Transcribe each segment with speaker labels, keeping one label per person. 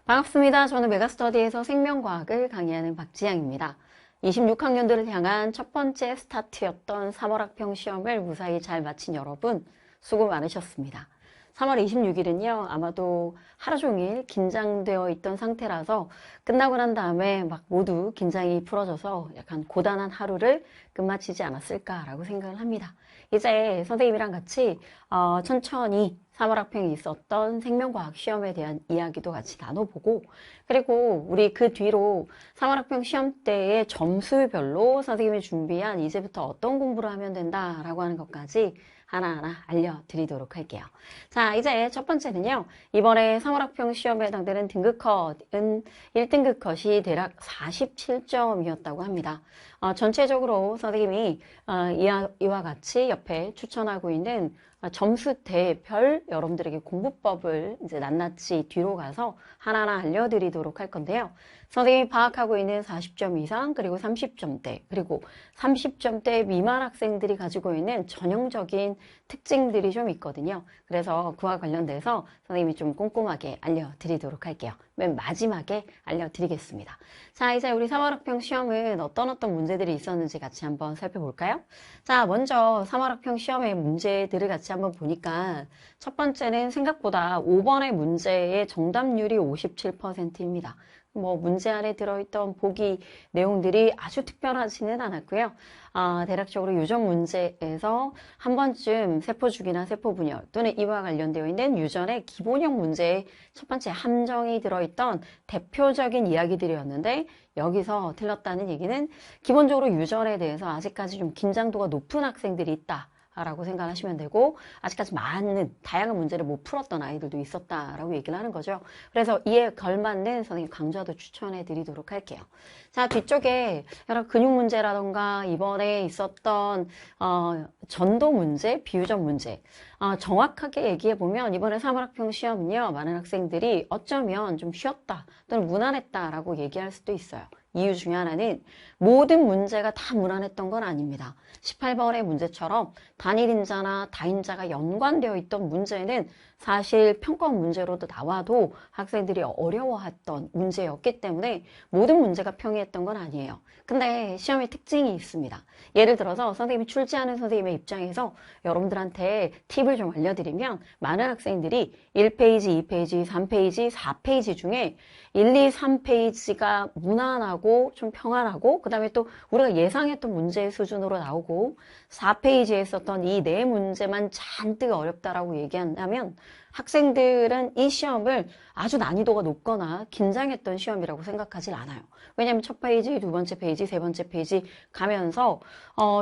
Speaker 1: 반갑습니다. 저는 메가스터디에서 생명과학을 강의하는 박지향입니다. 26학년들을 향한 첫 번째 스타트였던 3월 학평 시험을 무사히 잘 마친 여러분 수고 많으셨습니다. 3월 26일은요, 아마도 하루 종일 긴장되어 있던 상태라서 끝나고 난 다음에 막 모두 긴장이 풀어져서 약간 고단한 하루를 끝마치지 않았을까라고 생각을 합니다. 이제 선생님이랑 같이 천천히 3월 학평이 있었던 생명과학 시험에 대한 이야기도 같이 나눠보고, 그리고 우리 그 뒤로 3월 학평 시험 때의 점수별로 선생님이 준비한 이제부터 어떤 공부를 하면 된다라고 하는 것까지 하나하나 알려드리도록 할게요. 자, 이제 첫 번째는요, 이번에 3월 학평 시험에 해당되는 등급컷은 1등급 컷이 대략 47점이었다고 합니다. 전체적으로 선생님이 이와 같이 옆에 추천하고 있는 점수대별 여러분들에게 공부법을 이제 낱낱이 뒤로 가서 하나하나 알려드리도록 할 건데요. 선생님이 파악하고 있는 40점 이상, 그리고 30점대, 그리고 30점대 미만 학생들이 가지고 있는 전형적인 특징들이 좀 있거든요. 그래서 그와 관련돼서 선생님이 좀 꼼꼼하게 알려드리도록 할게요. 맨 마지막에 알려드리겠습니다. 자, 이제 우리 3월 학평 시험은 어떤 문제들이 있었는지 같이 한번 살펴볼까요? 자, 먼저 3월 학평 시험의 문제들을 같이 한번 보니까 첫 번째는 생각보다 5번의 문제의 정답률이 57%입니다. 문제 안에 들어있던 보기 내용들이 아주 특별하지는 않았고요. 대략적으로 유전 문제에서 한 번쯤 세포주기나 세포분열 또는 이와 관련되어 있는 유전의 기본형 문제의 첫 번째 함정이 들어있던 대표적인 이야기들이었는데, 여기서 틀렸다는 얘기는 기본적으로 유전에 대해서 아직까지 좀 긴장도가 높은 학생들이 있다 라고 생각하시면 되고, 아직까지 많은 다양한 문제를 못 풀었던 아이들도 있었다라고 얘기를 하는 거죠. 그래서 이에 걸맞는 선생님 강좌도 추천해 드리도록 할게요. 자, 뒤쪽에 여러 근육 문제라던가 이번에 있었던 전도 문제, 비유전 문제, 정확하게 얘기해 보면 이번에 3월 학평 시험은요, 많은 학생들이 어쩌면 좀 쉬었다 또는 무난했다라고 얘기할 수도 있어요. 이유 중에 하나는 모든 문제가 다 무난했던 건 아닙니다. 18번의 문제처럼 단일인자나 다인자가 연관되어 있던 문제는 사실 평가원 문제로도 나와도 학생들이 어려워했던 문제였기 때문에 모든 문제가 평이했던 건 아니에요. 근데 시험의 특징이 있습니다. 예를 들어서 선생님이 출제하는 선생님의 입장에서 여러분들한테 팁을 좀 알려드리면, 많은 학생들이 1페이지, 2페이지, 3페이지, 4페이지 중에 1, 2, 3페이지가 무난하고 좀 평안하고, 그 다음에 또 우리가 예상했던 문제 수준으로 나오고, 4페이지에 있었던 이 네 문제만 잔뜩 어렵다라고 얘기한다면 학생들은 이 시험을 아주 난이도가 높거나 긴장했던 시험이라고 생각하지 않아요. 왜냐하면 첫 페이지, 두 번째 페이지, 세 번째 페이지 가면서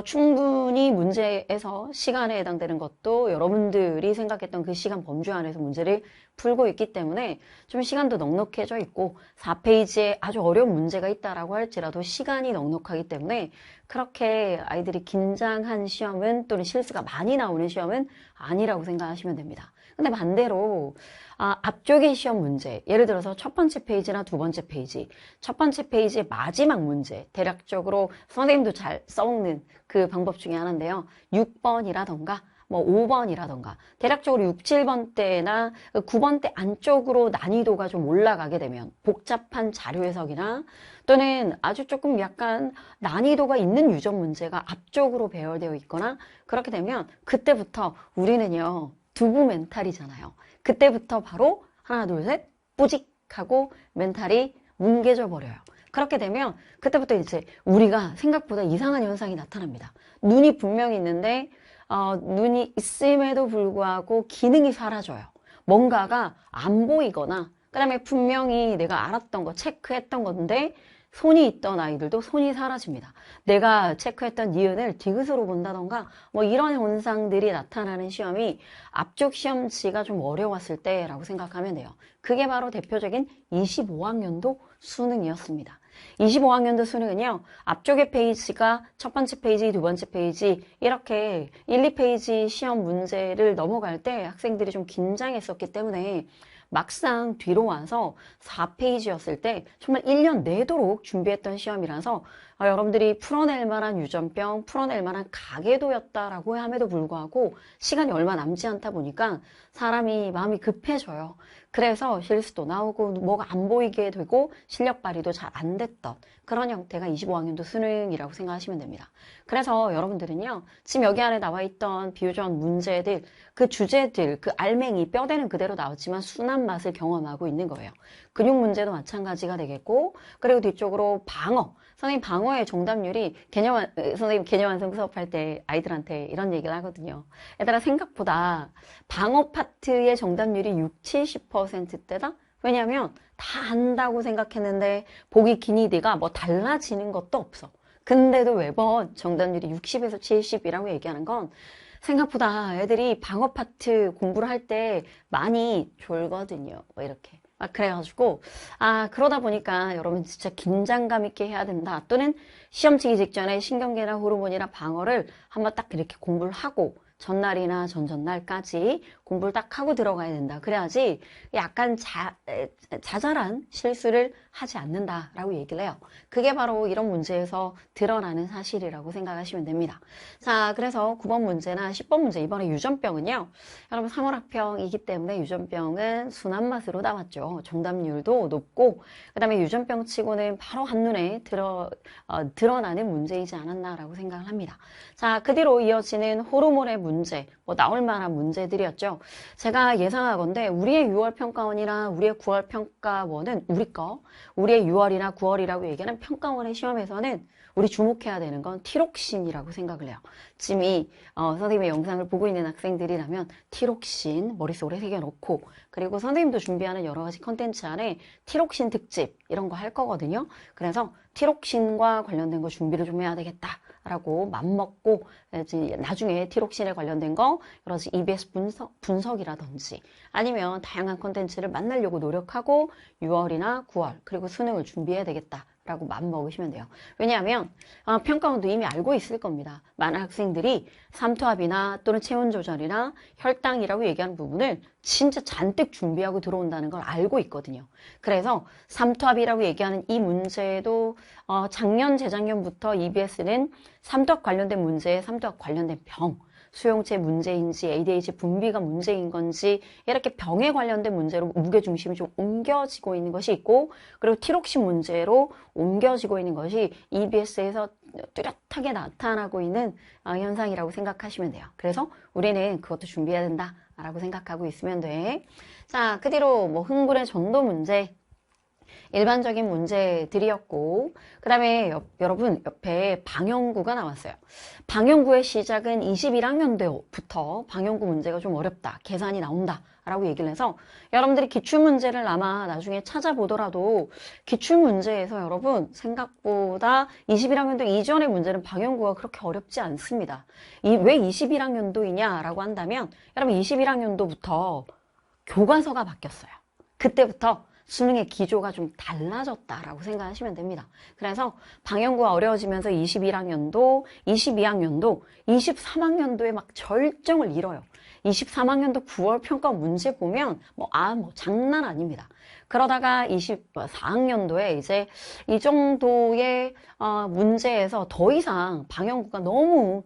Speaker 1: 충분히 문제에서 시간에 해당되는 것도 여러분들이 생각했던 그 시간 범주 안에서 문제를 풀고 있기 때문에 좀 시간도 넉넉해져 있고, 4페이지에 아주 어려운 문제가 있다라고 할지라도 시간이 넉넉하기 때문에 그렇게 아이들이 긴장한 시험은, 또는 실수가 많이 나오는 시험은 아니라고 생각하시면 됩니다. 근데 반대로 앞쪽의 시험 문제, 예를 들어서 첫 번째 페이지나 두 번째 페이지, 첫 번째 페이지의 마지막 문제, 대략적으로 선생님도 잘 써먹는 그 방법 중에 하나인데요. 6번이라던가 5번이라던가 대략적으로 6, 7번대나 9번대 안쪽으로 난이도가 좀 올라가게 되면, 복잡한 자료 해석이나 또는 아주 조금 약간 난이도가 있는 유전 문제가 앞쪽으로 배열되어 있거나 그렇게 되면, 그때부터 우리는요, 두부 멘탈이잖아요. 그때부터 바로 하나 둘 셋 뿌직 하고 멘탈이 뭉개져 버려요. 그렇게 되면 그때부터 이제 우리가 생각보다 이상한 현상이 나타납니다. 눈이 분명히 있는데 눈이 있음에도 불구하고 기능이 사라져요. 뭔가가 안 보이거나, 그 다음에 분명히 내가 알았던 거, 체크했던 건데 손이 있던 아이들도 손이 사라집니다. 내가 체크했던 니은을 디귿으로 본다던가 이런 현상들이 나타나는 시험이 앞쪽 시험지가 좀 어려웠을 때라고 생각하면 돼요. 그게 바로 대표적인 25학년도 수능이었습니다. 25학년도 수능은요, 앞쪽의 페이지가 첫 번째 페이지, 두 번째 페이지 이렇게 1, 2페이지 시험 문제를 넘어갈 때 학생들이 좀 긴장했었기 때문에 막상 뒤로 와서 4페이지였을 때 정말 1년 내도록 준비했던 시험이라서 여러분들이 풀어낼 만한 유전병, 풀어낼 만한 가계도였다라고 함에도 불구하고 시간이 얼마 남지 않다 보니까 사람이 마음이 급해져요. 그래서 실수도 나오고 뭐가 안 보이게 되고 실력 발휘도 잘 안 됐던 그런 형태가 25학년도 수능이라고 생각하시면 됩니다. 그래서 여러분들은요, 지금 여기 안에 나와 있던 비유전 문제들, 그 주제들, 그 알맹이, 뼈대는 그대로 나왔지만 순한 맛을 경험하고 있는 거예요. 근육 문제도 마찬가지가 되겠고, 그리고 뒤쪽으로 방어. 선생님 방어의 정답률이 선생님 개념 완성 수업할 때 아이들한테 이런 얘기를 하거든요. 얘들아 생각보다 방어 파트의 정답률이 60, 70%대다? 왜냐면 다 안다고 생각했는데 보기 기니디가 뭐 달라지는 것도 없어. 근데도 매번 정답률이 60에서 70이라고 얘기하는 건 생각보다 애들이 방어 파트 공부를 할 때 많이 졸거든요. 뭐 이렇게. 그래가지고, 그러다 보니까 여러분 진짜 긴장감 있게 해야 된다. 또는 시험 치기 직전에 신경계나 호르몬이나 방어를 한번 딱 이렇게 공부를 하고, 전날이나 전전날까지 공부를 딱 하고 들어가야 된다. 그래야지 약간 자잘한 실수를 하지 않는다라고 얘기를 해요. 그게 바로 이런 문제에서 드러나는 사실이라고 생각하시면 됩니다. 자, 그래서 9번 문제나 10번 문제, 이번에 유전병은요. 여러분 3월 학평이기 때문에 유전병은 순한 맛으로 나왔죠. 정답률도 높고, 그 다음에 유전병 치고는 바로 한눈에 드러나는 문제이지 않았나라고 생각을 합니다. 자, 그 뒤로 이어지는 호르몬의 문제, 뭐 나올 만한 문제들이었죠. 제가 예상하건대 우리의 6월 평가원이나 우리의 9월 평가원은 우리의 6월이나 9월이라고 얘기하는 평가원의 시험에서는 우리 주목해야 되는 건 티록신이라고 생각을 해요. 지금 선생님의 영상을 보고 있는 학생들이라면 티록신 머릿속에 새겨놓고, 그리고 선생님도 준비하는 여러 가지 컨텐츠 안에 티록신 특집 이런 거 할 거거든요. 그래서 티록신과 관련된 거 준비를 좀 해야 되겠다 라고 맘먹고 나중에 티록신에 관련된 거 여러 가지 EBS 분석이라든지 아니면 다양한 컨텐츠를 만나려고 노력하고 6월이나 9월 그리고 수능을 준비해야 되겠다 라고 맘먹으시면 돼요. 왜냐하면 평가원도 이미 알고 있을 겁니다. 많은 학생들이 삼투압이나 또는 체온 조절이나 혈당이라고 얘기하는 부분을 진짜 잔뜩 준비하고 들어온다는 걸 알고 있거든요. 그래서 삼투압이라고 얘기하는 이 문제도 작년, 재작년부터 EBS는 삼투압 관련된 문제에 삼투압 관련된 병, 수용체 문제인지 ADH 분비가 문제인 건지 이렇게 병에 관련된 문제로 무게중심이 좀 옮겨지고 있는 것이 있고, 그리고 티록신 문제로 옮겨지고 있는 것이 EBS에서 뚜렷하게 나타나고 있는 현상이라고 생각하시면 돼요. 그래서 우리는 그것도 준비해야 된다라고 생각하고 있으면 돼. 자, 그 뒤로 뭐 흥분의 전도 문제, 일반적인 문제들이었고, 그 다음에 여러분 옆에 방영구가 나왔어요. 방영구의 시작은 21학년도부터 방영구 문제가 좀 어렵다, 계산이 나온다 라고 얘기를 해서 여러분들이 기출문제를 아마 나중에 찾아보더라도 기출문제에서 여러분 생각보다 21학년도 이전의 문제는 방영구가 그렇게 어렵지 않습니다. 왜 21학년도이냐 라고 한다면 여러분 21학년도부터 교과서가 바뀌었어요. 그때부터 수능의 기조가 좀 달라졌다라고 생각하시면 됩니다. 그래서 방영구가 어려워지면서 21학년도, 22학년도, 23학년도에 막 절정을 잃어요. 23학년도 9월 평가 문제 보면 뭐 장난 아닙니다. 그러다가 24학년도에 이제 이 정도의 문제에서 더 이상 방영구가 너무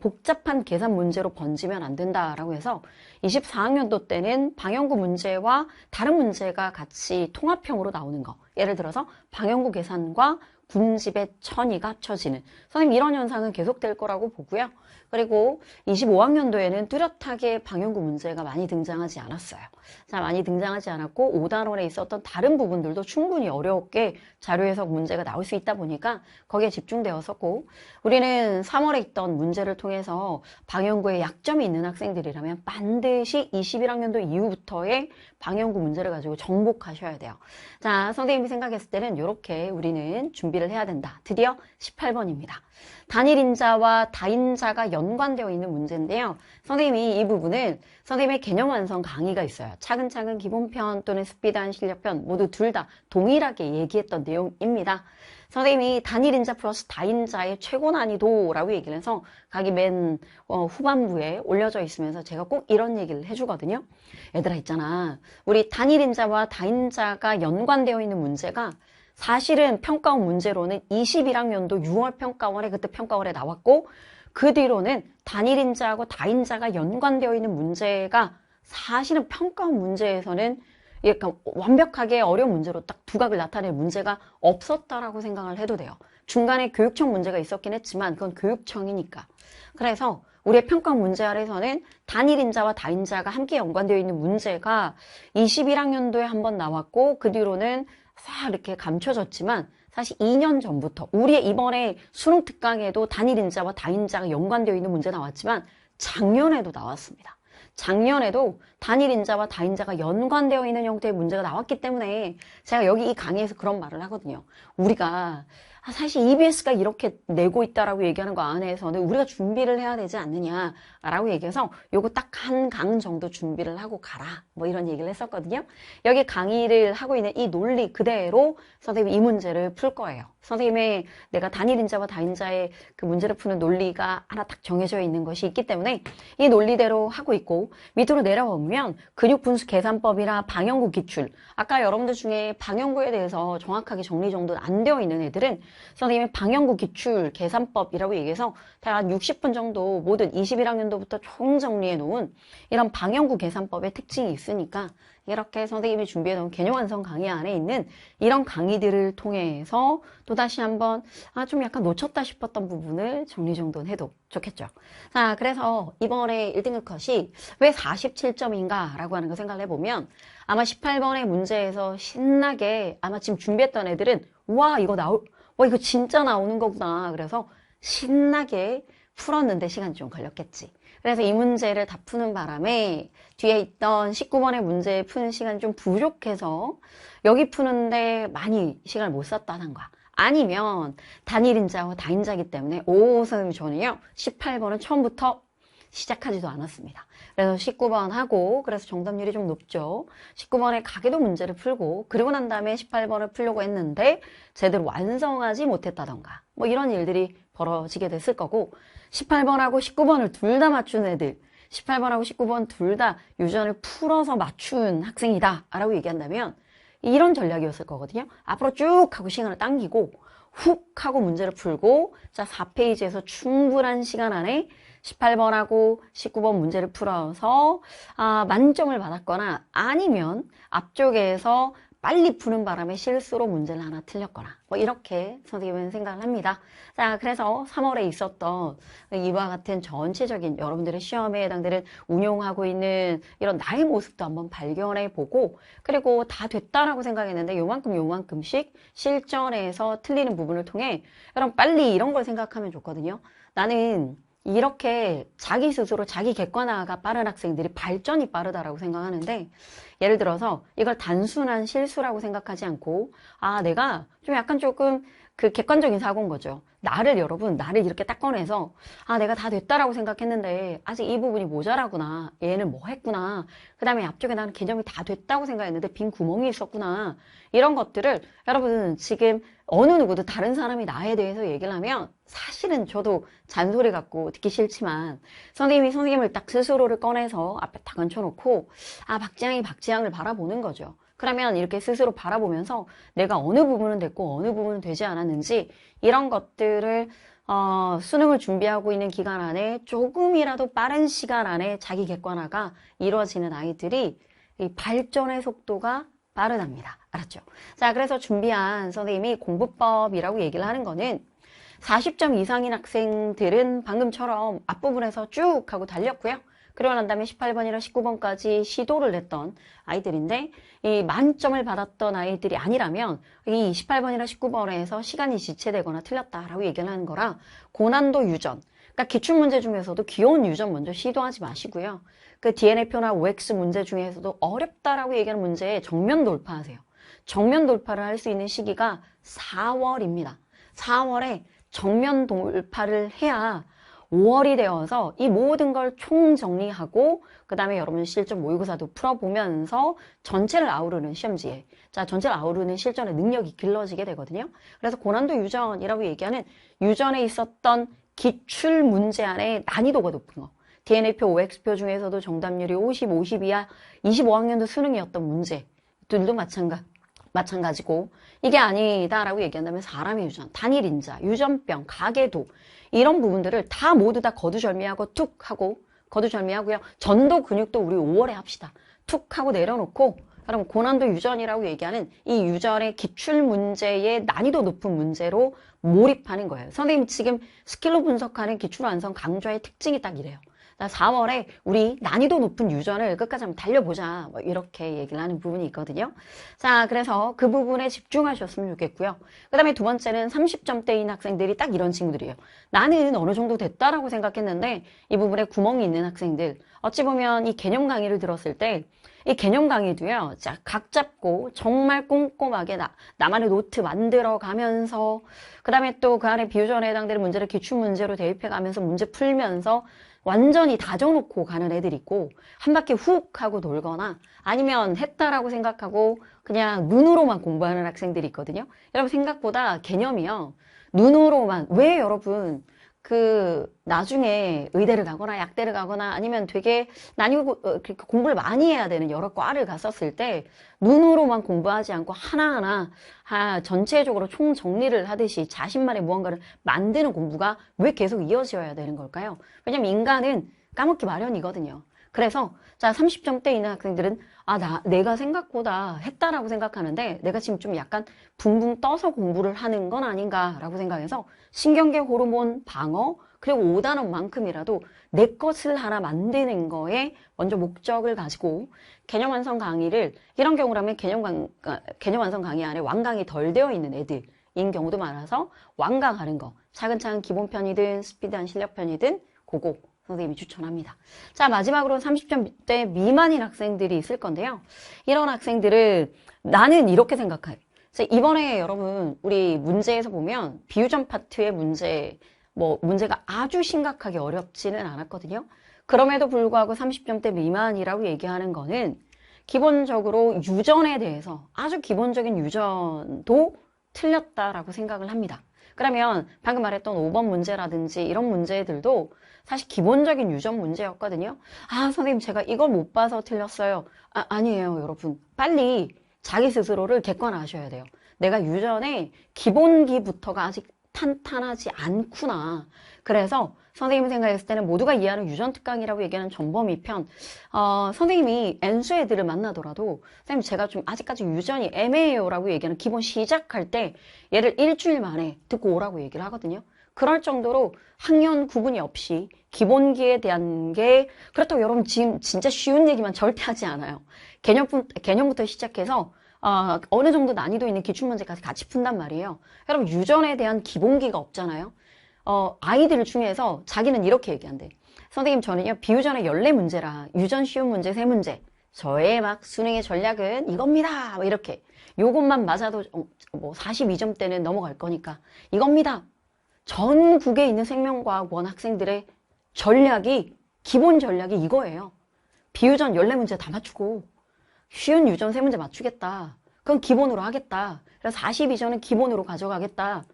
Speaker 1: 복잡한 계산 문제로 번지면 안 된다라고 해서 24학년도 때는 방영구 문제와 다른 문제가 같이 통합형으로 나오는 거. 예를 들어서 방영구 계산과 군집의 천이가 합쳐지는. 선생님 이런 현상은 계속될 거라고 보고요. 그리고 25학년도에는 뚜렷하게 방영구 문제가 많이 등장하지 않았어요. 자, 많이 등장하지 않았고 5단원에 있었던 다른 부분들도 충분히 어렵게 자료 해석 문제가 나올 수 있다 보니까 거기에 집중되었었고, 우리는 3월에 있던 문제를 통해서 방영구에 약점이 있는 학생들이라면 반드시 21학년도 이후부터의 방영구 문제를 가지고 정복하셔야 돼요. 자, 선생님이 생각했을 때는 이렇게 우리는 준비를 해야 된다. 드디어 18번입니다. 단일인자와 다인자가 연관되어 있는 문제인데요. 선생님이 이 부분을 선생님의 개념 완성 강의가 있어요. 차근차근 기본편 또는 스피드한 실력편 모두 둘 다 동일하게 얘기했던 내용입니다. 선생님이 단일인자 플러스 다인자의 최고 난이도라고 얘기를 해서 강의 맨 후반부에 올려져 있으면서 제가 꼭 이런 얘기를 해주거든요. 얘들아 있잖아. 우리 단일인자와 다인자가 연관되어 있는 문제가 사실은 평가원 문제로는 21학년도 6월 평가원에 그때 평가원에 나왔고, 그 뒤로는 단일인자하고 다인자가 연관되어 있는 문제가 사실은 평가원 문제에서는 약간 완벽하게 어려운 문제로 딱 두각을 나타낼 문제가 없었다라고 생각을 해도 돼요. 중간에 교육청 문제가 있었긴 했지만 그건 교육청이니까. 그래서 우리의 평가 문제 아래서는 단일인자와 다인자가 함께 연관되어 있는 문제가 21학년도에 한번 나왔고 그 뒤로는 싹 이렇게 감춰졌지만 사실 2년 전부터 우리의 이번에 수능 특강에도 단일인자와 다인자가 연관되어 있는 문제 나왔지만 작년에도 나왔습니다. 작년에도 단일인자와 다인자가 연관되어 있는 형태의 문제가 나왔기 때문에 제가 여기 이 강의에서 그런 말을 하거든요. 우리가 사실 EBS가 이렇게 내고 있다라고 얘기하는 거 안에서는 우리가 준비를 해야 되지 않느냐라고 얘기해서 요거 딱 한 강 정도 준비를 하고 가라. 뭐 이런 얘기를 했었거든요. 여기 강의를 하고 있는 이 논리 그대로 선생님이 이 문제를 풀 거예요. 선생님의 내가 단일인자와 다인자의 그 문제를 푸는 논리가 하나 딱 정해져 있는 것이 있기 때문에 이 논리대로 하고 있고 밑으로 내려오면 근육분수 계산법이나 방형구 기출 아까 여러분들 중에 방형구에 대해서 정확하게 정리 정도는 안 되어 있는 애들은 선생님이 방형구 기출 계산법이라고 얘기해서 한 60분 정도 모든 21학년도부터 총 정리해 놓은 이런 방형구 계산법의 특징이 있으니까 이렇게 선생님이 준비해 놓은 개념 완성 강의 안에 있는 이런 강의들을 통해서 또다시 한번 좀 약간 놓쳤다 싶었던 부분을 정리정돈 해도 좋겠죠. 자, 그래서 이번에 1등급 컷이 왜 47점인가 라고 하는 거 생각을 해보면 아마 18번의 문제에서 신나게 아마 지금 준비했던 애들은 와 이거 진짜 나오는 거구나. 그래서 신나게 풀었는데 시간이 좀 걸렸겠지. 그래서 이 문제를 다 푸는 바람에 뒤에 있던 19번의 문제 푸는 시간이 좀 부족해서 여기 푸는데 많이 시간을 못 썼다는 거야. 아니면 단일인자와 다인자이기 때문에 선생님 저는요 18번은 처음부터 시작하지도 않았습니다. 그래서 19번 하고 그래서 정답률이 좀 높죠. 19번에 가계도 문제를 풀고 그리고 난 다음에 18번을 풀려고 했는데 제대로 완성하지 못했다던가 뭐 이런 일들이 벌어지게 됐을 거고 18번하고 19번을 둘 다 맞춘 애들 18번하고 19번 둘 다 유전을 풀어서 맞춘 학생이다 라고 얘기한다면 이런 전략이었을 거거든요. 앞으로 쭉 하고 시간을 당기고 훅 하고 문제를 풀고 자 4페이지에서 충분한 시간 안에 18번하고 19번 문제를 풀어서 만점을 받았거나 아니면 앞쪽에서 빨리 푸는 바람에 실수로 문제를 하나 틀렸거나 뭐 이렇게 선생님은 생각을 합니다. 자, 그래서 3월에 있었던 이와 같은 전체적인 여러분들의 시험에 해당되는 운용하고 있는 이런 나의 모습도 한번 발견해 보고 그리고 다 됐다라고 생각했는데 요만큼씩 실전에서 틀리는 부분을 통해 여러분 빨리 이런 걸 생각하면 좋거든요. 나는 이렇게 자기 스스로 자기 객관화가 빠른 학생들이 발전이 빠르다라고 생각하는데 예를 들어서 이걸 단순한 실수라고 생각하지 않고 내가 좀 약간 조금 그 객관적인 사고인 거죠. 나를 이렇게 딱 꺼내서 내가 다 됐다라고 생각했는데 아직 이 부분이 모자라구나. 얘는 뭐 했구나. 그 다음에 앞쪽에 나는 개념이 다 됐다고 생각했는데 빈 구멍이 있었구나. 이런 것들을 여러분 지금 어느 누구도 다른 사람이 나에 대해서 얘기를 하면 사실은 저도 잔소리 같고 듣기 싫지만 선생님이 선생님을 딱 스스로를 꺼내서 앞에 딱 얹혀놓고 박지향이 박지향을 바라보는 거죠. 그러면 이렇게 스스로 바라보면서 내가 어느 부분은 됐고 어느 부분은 되지 않았는지 이런 것들을 수능을 준비하고 있는 기간 안에 조금이라도 빠른 시간 안에 자기 객관화가 이루어지는 아이들이 이 발전의 속도가 빠르답니다. 알았죠? 자, 그래서 준비한 선생님이 공부법이라고 얘기를 하는 거는 40점 이상인 학생들은 방금처럼 앞부분에서 쭉 하고 달렸고요. 그러고 난 다음에 18번이나 19번까지 시도를 했던 아이들인데 이 만점을 받았던 아이들이 아니라면 이 18번이나 19번에서 시간이 지체되거나 틀렸다라고 얘기를 하는 거라 고난도 유전 그러니까 기출문제 중에서도 귀여운 유전 먼저 시도하지 마시고요. 그 DNA표나 OX 문제 중에서도 어렵다라고 얘기하는 문제에 정면 돌파하세요. 정면 돌파를 할 수 있는 시기가 4월입니다. 4월에 정면 돌파를 해야 5월이 되어서 이 모든 걸 총정리하고 그 다음에 여러분 실전 모의고사도 풀어보면서 전체를 아우르는 시험지에 전체를 아우르는 실전의 능력이 길러지게 되거든요. 그래서 고난도 유전이라고 얘기하는 유전에 있었던 기출 문제 안에 난이도가 높은 거 DNA표, OX표 중에서도 정답률이 50 이하 25학년도 수능이었던 문제들도 마찬가지고 이게 아니다라고 얘기한다면 사람의 유전, 단일인자, 유전병, 가계도 이런 부분들을 다 모두 다 거두절미하고 툭 하고 거두절미하고요. 전도 근육도 우리 5월에 합시다. 툭 하고 내려놓고 그럼 고난도 유전이라고 얘기하는 이 유전의 기출 문제의 난이도 높은 문제로 몰입하는 거예요. 선생님 지금 스킬로 분석하는 기출 완성 강좌의 특징이 딱 이래요. 4월에 우리 난이도 높은 유전을 끝까지 한번 달려보자. 뭐 이렇게 얘기를 하는 부분이 있거든요. 자, 그래서 그 부분에 집중하셨으면 좋겠고요. 그 다음에 두 번째는 30점대인 학생들이 딱 이런 친구들이에요. 나는 어느 정도 됐다라고 생각했는데 이 부분에 구멍이 있는 학생들. 어찌 보면 이 개념 강의를 들었을 때 이 개념 강의도요, 자, 각 잡고 정말 꼼꼼하게 나만의 노트 만들어 가면서, 그 다음에 또 그 안에 비유전에 해당되는 문제를 기출 문제로 대입해 가면서 문제 풀면서 완전히 다져놓고 가는 애들 있고, 한 바퀴 훅 하고 돌거나, 아니면 했다라고 생각하고 그냥 눈으로만 공부하는 학생들이 있거든요. 여러분 생각보다 개념이요, 눈으로만, 왜 여러분, 나중에 의대를 가거나 약대를 가거나 아니면 되게 공부를 많이 해야 되는 여러 과를 갔었을 때 눈으로만 공부하지 않고 하나하나 전체적으로 총정리를 하듯이 자신만의 무언가를 만드는 공부가 왜 계속 이어져야 되는 걸까요? 왜냐면 인간은 까먹기 마련이거든요. 그래서 자 30점대 있는 학생들은 내가 생각보다 했다라고 생각하는데 내가 지금 좀 약간 붕붕 떠서 공부를 하는 건 아닌가라고 생각해서 신경계 호르몬 방어 그리고 5단원만큼이라도 내 것을 하나 만드는 거에 먼저 목적을 가지고 개념 완성 강의를 이런 경우라면 개념 완성 강의 안에 완강이 덜 되어 있는 애들인 경우도 많아서 완강하는 거 차근차근 기본편이든 스피드한 실력편이든 그거 선생님이 추천합니다. 자, 마지막으로 30점대 미만인 학생들이 있을 건데요. 이런 학생들을 나는 이렇게 생각해요. 이번에 여러분 우리 문제에서 보면 비유점 파트의 문제가 아주 심각하게 어렵지는 않았거든요. 그럼에도 불구하고 30점대 미만이라고 얘기하는 거는 기본적으로 유전에 대해서 아주 기본적인 유전도 틀렸다라고 생각을 합니다. 그러면 방금 말했던 5번 문제라든지 이런 문제들도 사실 기본적인 유전 문제였거든요. 선생님 제가 이걸 못 봐서 틀렸어요. 아니에요 여러분. 빨리 자기 스스로를 객관화하셔야 돼요. 내가 유전의 기본기부터가 아직 탄탄하지 않구나. 그래서 선생님이 생각했을 때는 모두가 이해하는 유전특강이라고 얘기하는 전범위 편 선생님이 N수 애들을 만나더라도 선생님 제가 좀 아직까지 유전이 애매해요 라고 얘기하는 기본 시작할 때 얘를 일주일 만에 듣고 오라고 얘기를 하거든요. 그럴 정도로 학년 구분이 없이 기본기에 대한 게 그렇다고 여러분 지금 진짜 쉬운 얘기만 절대 하지 않아요. 개념부터 시작해서 어느 정도 난이도 있는 기출문제까지 같이 푼단 말이에요. 여러분 유전에 대한 기본기가 없잖아요. 아이들 중에서 자기는 이렇게 얘기한대. 선생님 저는요 비유전의 14문제라 유전 쉬운 문제 3문제 저의 막 수능의 전략은 이겁니다 뭐 이렇게 요것만 맞아도 42점대는 넘어갈 거니까 이겁니다. 전국에 있는 생명과학원 학생들의 기본 전략이 이거예요. 비유전 14문제 다 맞추고 쉬운 유전 3문제 맞추겠다. 그건 기본으로 하겠다. 그래서 42전은 기본으로 가져가겠다.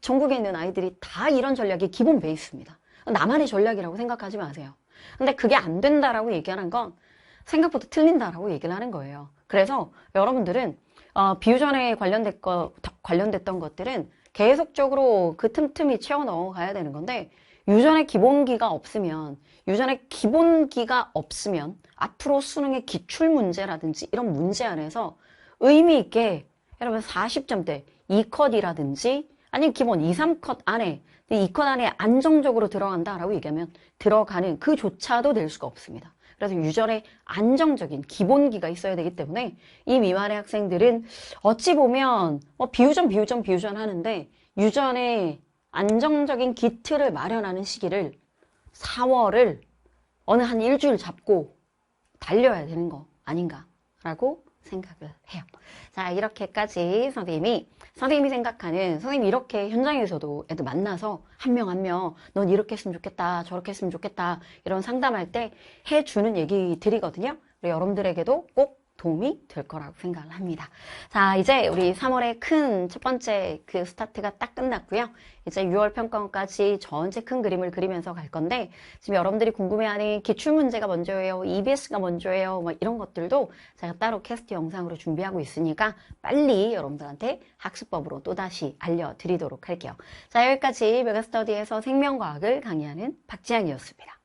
Speaker 1: 전국에 있는 아이들이 다 이런 전략이 기본 베이스입니다. 나만의 전략이라고 생각하지 마세요. 근데 그게 안 된다라고 얘기하는 건 생각보다 틀린다라고 얘기를 하는 거예요. 그래서 여러분들은 비유전에 관련됐던 것들은 계속적으로 그 틈틈이 채워 넣어 가야 되는 건데 유전의 기본기가 없으면 앞으로 수능의 기출 문제라든지 이런 문제 안에서 의미 있게 여러분 40점대 2컷이라든지 아니면 기본 2, 3컷 안에 2컷 안에 안정적으로 들어간다라고 얘기하면 들어가는 그조차도 될 수가 없습니다. 그래서 유전에 안정적인 기본기가 있어야 되기 때문에 이 미만의 학생들은 어찌 보면 비유전 하는데 유전에 안정적인 기틀을 마련하는 시기를 4월을 어느 한 일주일 잡고 달려야 되는 거 아닌가라고 생각을 해요. 자, 이렇게까지 선생님이 생각하는 선생님이 이렇게 현장에서도 애들 만나서 한 명 한 명 넌 이렇게 했으면 좋겠다 저렇게 했으면 좋겠다 이런 상담할 때 해주는 얘기들이거든요. 여러분들에게도 꼭 도움이 될 거라고 생각을 합니다. 자, 이제 우리 3월의 큰 첫 번째 스타트가 딱 끝났고요. 이제 6월 평가원까지 전체 큰 그림을 그리면서 갈 건데 지금 여러분들이 궁금해하는 기출문제가 먼저예요, EBS가 먼저예요, 뭐 이런 것들도 제가 따로 캐스트 영상으로 준비하고 있으니까 빨리 여러분들한테 학습법으로 또다시 알려드리도록 할게요. 자, 여기까지 메가스터디에서 생명과학을 강의하는 박지향이었습니다.